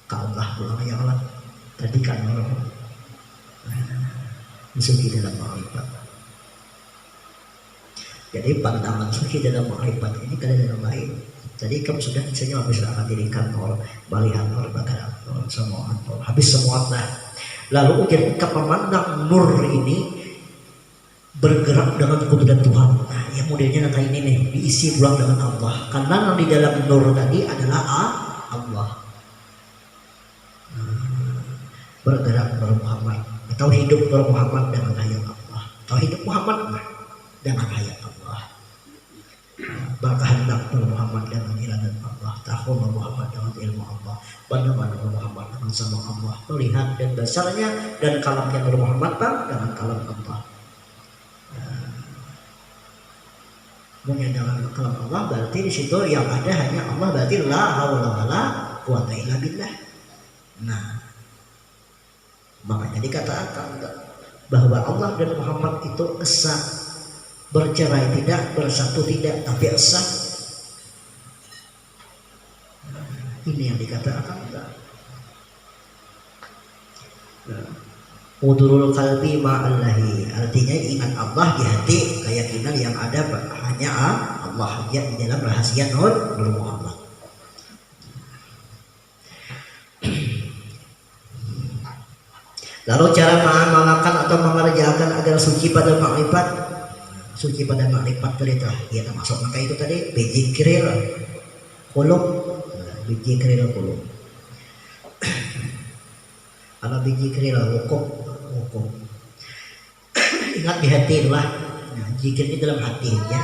Allah pulang ya Allah. Tadi kan orang suci dalam makrifat. Jadi pandangan suci dalam makrifat ini kada ada lain. Jadi kamu sudah misalnya habis akan dirikan orang balihan orang bakar semua habis semua lah. Lalu ketika memandang nur ini bergerak dengan kudrat Tuhan. Nah, yang modelnya kayak ini nih, diisi ulang dengan Allah. Karena yang di dalam nur tadi adalah Allah. Bergerak Nur Muhammad, atau hidup Nur Muhammad dengan hayat Allah. Atau hidup Muhammad dengan hayat Allah. Berkehendak Nur Muhammad dengan iradat Allah. Tahun Nur Muhammad dengan ilmu Allah. Pandangan Nur Muhammad dengan sama Allah. Melihat dan basarnya dan kalamnya Nur Muhammad dengan kalam Allah. Mengenal kalam Allah berarti di situ yang ada hanya Allah, berarti la haula wala quwata illa billah. Nah, makanya dikatakan bahwa Allah dan Muhammad itu esa, bercerai tidak, bersatu tidak, tapi esa. Ini yang dikatakan. Udurul qalbi ma'allahi, artinya ingat Allah di hati, keyakinan yang ada hanya Allah saja di dalam rahasia Nur Muhammad. Lalu cara mengamalkan atau mengerjakan agar suci pada makrifat, suci pada makrifat tadi itu ya termasuk maka itu tadi bijikril kulub, bijikril kulub. Kalau bijikril hukum. Ingat di hati lah. Nah, zikir ini dalam hati ya.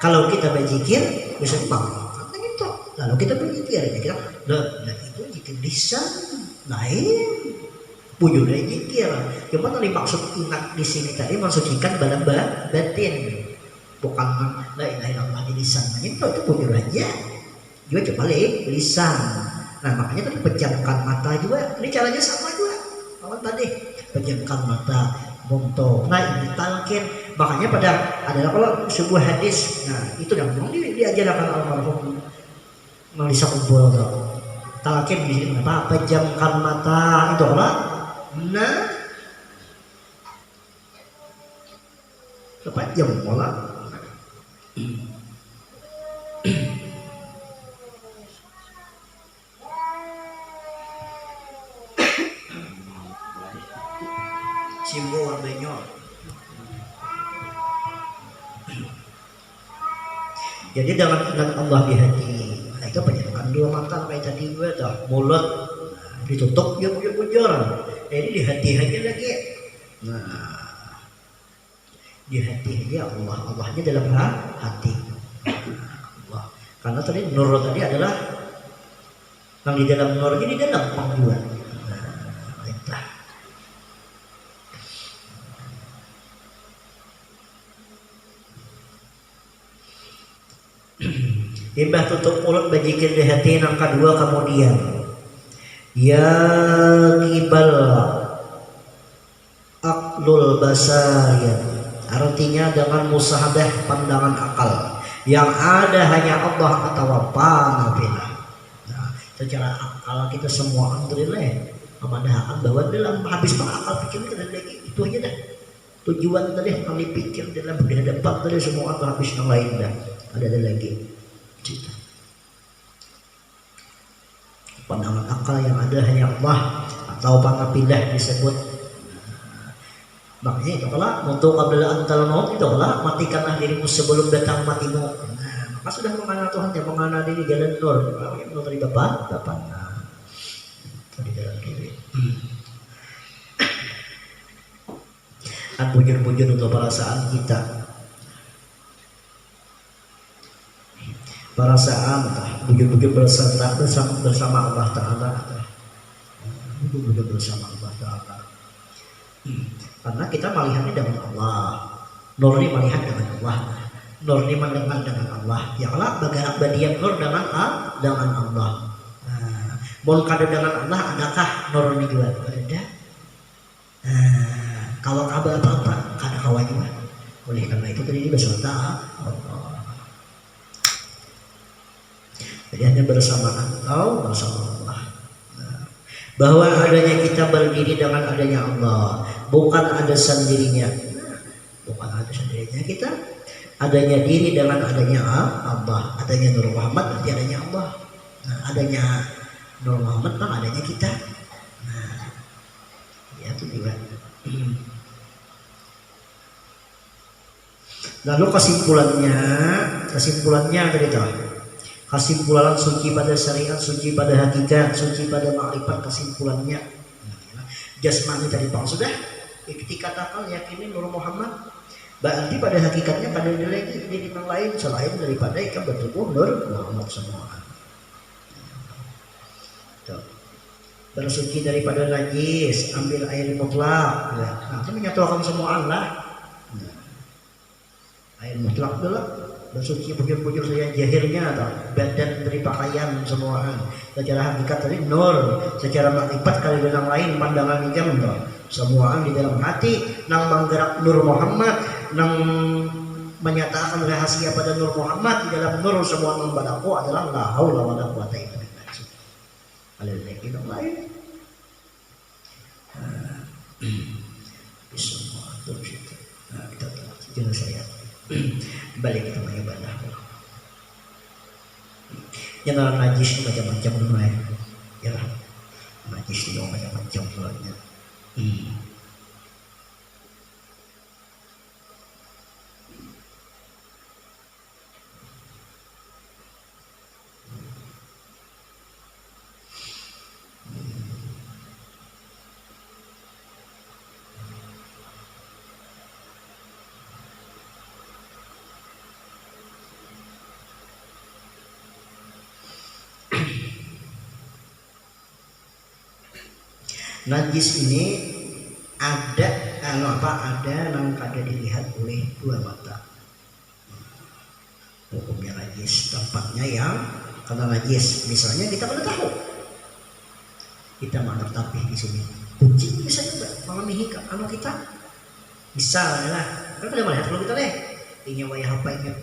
Kalau kita berzikir bisa banget itu. Lalu kita berzikir ya kita, nah itu zikir lisan lain. Wujud dari zikir. Cuma tadi maksud ingat di sini tadi mensucikan badan batin. Bukan la ilaha illallah di lisan. Itu wujud aja. Juga coba lisan. Nah makanya tadi pejamkan mata juga. Ini caranya sama juga. Kawan tadi pejamkan mata. Bonto. Nah ini talqin. Makanya pada adalah kalau sebuah hadis. Nah itu yang diajarkan almarhum Malisa Kumpul. Talqin di sini apa? Pejamkan mata itu apa? Nah, lepas jam pola. Simbol warnanya. Jadi dengan ingat Allah di hati, nah, itu penjagaan dua mata kayak tadi gue tuh, mulut nah, ditutup dia bujur. Jadi di hati aja lagi. Nah, di hati aja Allah, Allahnya dalam hati. Allah. Karena tadi nur tadi adalah yang di dalam nur ini di dalam panggilan. Nah, itu. Imbah tutup mulut berzikir di hati yang kedua kemudian ya kibal aklul basariyah, artinya dengan musahadah pandangan akal yang ada hanya Allah atau panafilah. Nah, secara akal kita semua alhamdulillah memandangkan bahwa dalam habis akal pikir kita lagi itu aja dah tujuan tadi yang dipikir dalam berhadapan tadi semua atau habis yang lain dah ada lagi cita. Pandangan akal yang ada hanya Allah atau panafilah disebut. Makanya itu kalau untuk qabla antal maut itu kalau matikanlah dirimu sebelum datang matimu. Nah, maka sudah mengenal Tuhan yang mengenal diri jalan nur. Menurut dari Bapak. Nah, di dalam diri. Dan bujur-bujur untuk perasaan kita. Perasaan bujur-bujur bersama Allah Ta'ala. Bujur-bujur bersama Allah Ta'ala. Karena kita melihatnya dengan Allah, nur ini melihat dengan Allah, nur ini mendengar dengan Allah. Ya Allah bagaimana badian nur dengan Allah. Mau kada dengan Allah adakah nur ini juga? Ada. Kalau kabar apa kada kawan juga. Oleh karena itu tadi beserta Allah. Jadi hanya bersama Allah, bersama Allah. Bahwa adanya kita berdiri dengan adanya Allah, bukan ada sendirinya. Bukan ada sendirinya kita, adanya diri dengan adanya Allah, adanya Nur Muhammad berarti adanya Allah. Nah, adanya Nur Muhammad kan adanya kita. Nah, ya itu juga. Lalu kesimpulannya tadi tahu. Kesimpulan suci pada syariat, suci pada hakikat, suci pada makrifat kesimpulannya. Jasmani tadi Pak sudah dikatakan yakini Nur Muhammad. Berarti pada hakikatnya pada lagi diri yang lain selain daripada ikan bertubuh Nur Muhammad semua. Bersuci daripada najis, ambil air mutlak. Nanti menyatukan semua Allah. Air mutlak dulu. Bersuci bujur-bujur saya jahirnya atau badan dari pakaian semua. Secara hakikat tadi nur, secara makrifat kali dengan lain pandangan jam semua di dalam hati nang menggerak Nur Muhammad, nang menyatakan rahasia pada Nur Muhammad di dalam nur semua membadaku adalah la haula wala quwata illa billah. Ada lagi yang lain. Semua terus itu. Nah, kita jelas saya. Balik ke ibadah. Jangan najis macam-macam dulu ya. Najis itu macam-macam soalnya. Najis ini ada ada yang kada dilihat oleh dua mata. Hukumnya najis, tempatnya yang karena najis. Misalnya kita kada tahu, kita menganggap tapih di sini. Kucing bisa juga mengalami kalau kita bisa lah. Kan kada melihat kalau kita deh. Ini wayah apa ini?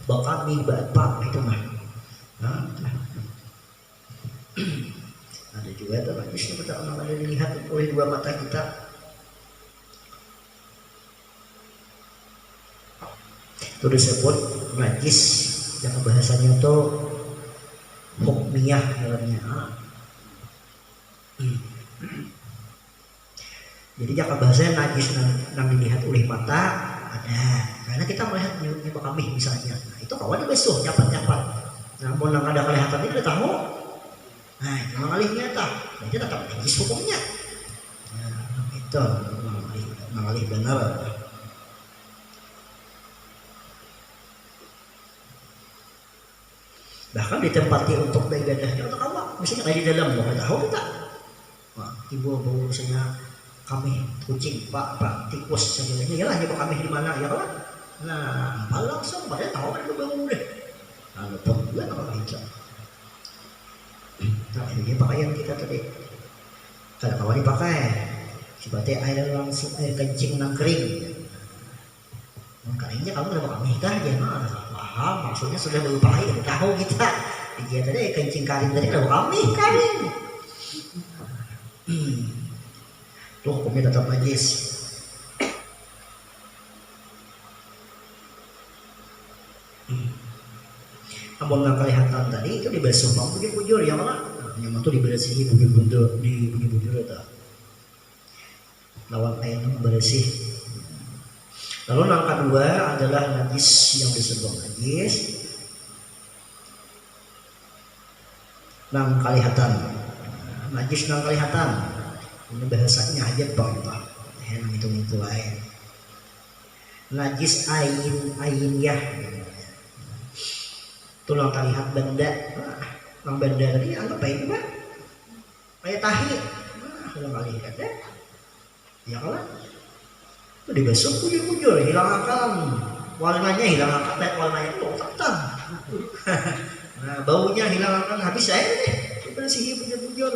Bakami bapak itu mah. Ada juga itu najis yang kita ada dilihat oleh dua mata kita. Itu disebut najis yang bahasanya itu hukmiyah dalamnya. Jadi jika bahasanya najis yang dilihat oleh mata ada, karena kita melihat nyebab kambing misalnya, nah itu kawan besuh nyapat. Namun yang ada kelihatan itu tahu, nah itu mengalihnya tak, jadi tetap najis hukumnya. Nah, itu mengalih benar. Bahkan ditempati untuk ibadahnya untuk awak, misalnya kayak di dalam mau tahu kita, wah ibu bau misalnya kami kucing, pak tikus sebagainya, ya lah nyebab kami di mana ya kan? Nah, langsung pada tahu kan bau deh. Lalu pun juga apa itu? Nah ini pakaian kita tadi, kalau kawan dipakai, seperti air langsung air kencing nang kering. Keringnya kamu udah kami kah jangan paham maksudnya sudah berupaya tahu kita dia tadi kencing karing tadi udah kami karing tuh hukumnya tetap najis. Namun yang kelihatan tadi itu dibasuh bang bujur ya malah yang itu dibersihi bujur di bujur itu lawan air bersih. Lalu yang kedua adalah najis yang disebut najis nang kelihatan. Najis nang kelihatan ini bahasanya aja bang pak yang itu lain. Najis ain ya itu yang terlihat benda. Yang benda tadi anggap apa itu pak kayak tahi yang kelihatan ya kalau itu dibasuh bujur hilang akal warnanya hilang akal warnanya itu tetap nah baunya hilang akal habis saya deh bersih bujur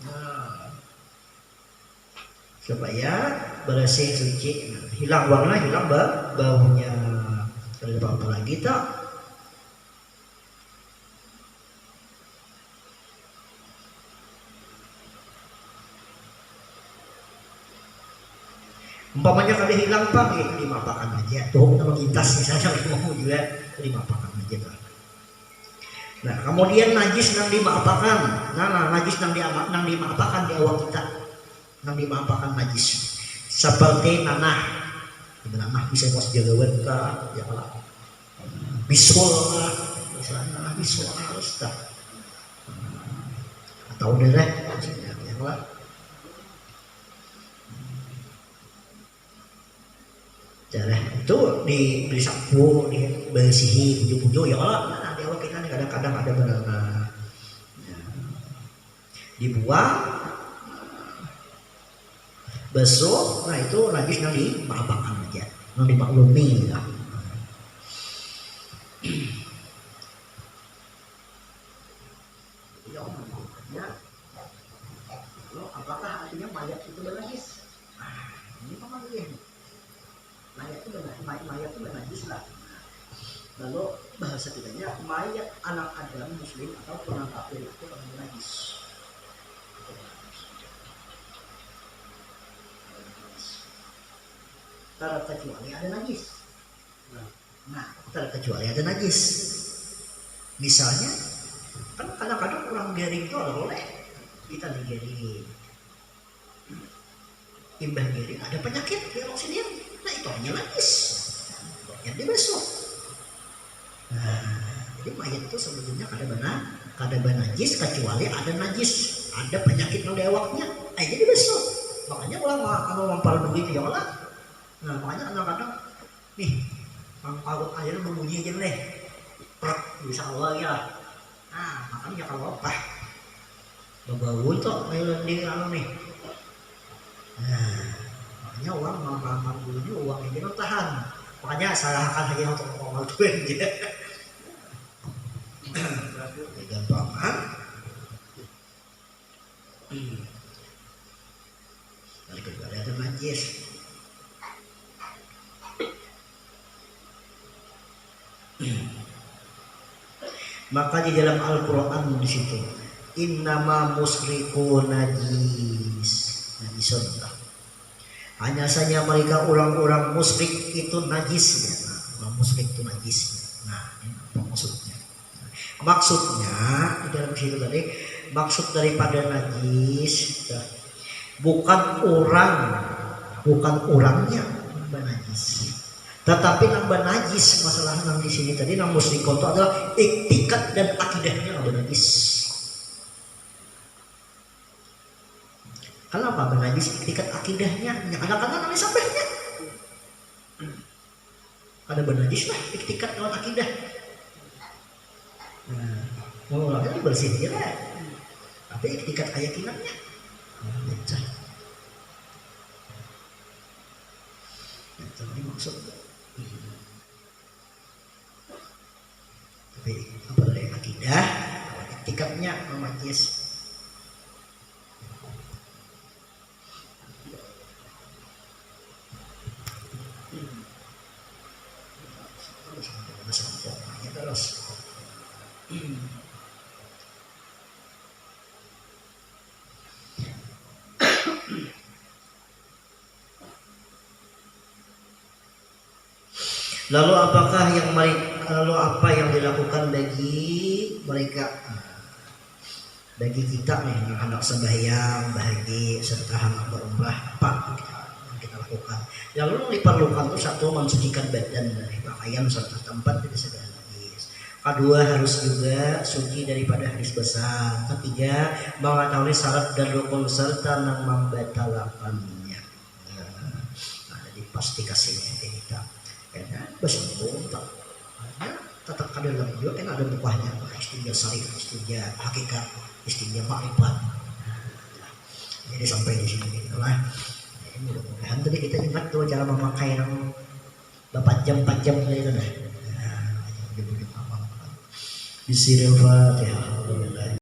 nah, supaya bersih suci hilang warna hilang baunya kalau ada apa lagi tak umpamanya kalau hilang pak itu dimapakan aja tuh kalau lintas misalnya mau juga dimapakan aja tuh. Nah kemudian najis nang dimapakan najis nang dimapakan di awal kita nang dimapakan najis seperti nanah bisa kos jagawan kah ya kalau bisul lah misalnya nanah bisul harus tak atau dereh ya kalau darah itu diberi sapu, dibersihi bujur-bujur ya Allah. Nah, di awal kita kadang-kadang ada banana ya. Dibuang besok, nah itu najis yang dimaafkan aja, yang dimaklumi ya. Ya, apakah artinya mayat itu bernajis? Ini apa dia? Mayat itu najis lah. Lalu bahasa kitanya mayat anak Adam muslim atau orang kafir itu najis. Terkecuali ada najis. Nah, terkecuali ada najis. Misalnya, kan kadang-kadang orang garing itu boleh kita digaring. imbah diri ada penyakit di oksigen, nah itu hanya najis, yang dibasuh. Jadi mayat itu sebetulnya kada najis kecuali ada najis, ada penyakit yang dewaknya, jadi dibasuh. Makanya orang kalau mampal duit ya lah. Nah makanya kadang-kadang nih paut air berbunyi aja deh, bisa Allah ya. Nah makanya kalau apa bau tuh di nih. Nah makanya uang mampal dulunya uangnya jangan tahan. Makanya salahkan saja untuk ngomong tuh aja. Gampang kan? Balik kepada ada najis. Maka di dalam Al-Quran di situ innama musriku najisun. Hanya saja mereka orang-orang musyrik itu najisnya. Orang musyrik itu najisnya. Nah, ini apa maksudnya? Maksudnya di dalam situ tadi maksud daripada najis bukan orangnya nambah najis, tetapi nambah najis masalah nang di sini tadi nang musyrikun itu adalah iktikad dan akidahnya nambah najis. Kenapa bernajis iktikad akidahnya? Yang ada kata namanya sampehnya. Ada bernajis lah iktikad lawan akidah. Mau ulangnya bersihin aja lah. Tapi iktikad keyakinannya baca. Itu maksud. Tapi apa dari akidah? Iktikadnya najis. Lalu apa yang dilakukan bagi mereka, bagi kita nih yang hendak sembahyang, bahagia serta hendak berumrah, apa yang kita lakukan? Lalu diperlukan tuh satu mensucikan badan dari pakaian serta tempat dari segala najis. Kedua harus juga suci daripada hadis besar. Ketiga mengetahui syarat dan rukun serta yang membatalkannya. Nah, jadi pasti kasihnya kita. Karena bersombong tak, tetap ada dalam juga kan ada bukahnya, istinja syarif, istinja hakikat, istinja makrifat. Jadi sampai di sini itulah. Mudah-mudahan tadi kita ingat tuh cara memakai yang 4 jam itu nah. Bismillahirrahmanirrahim.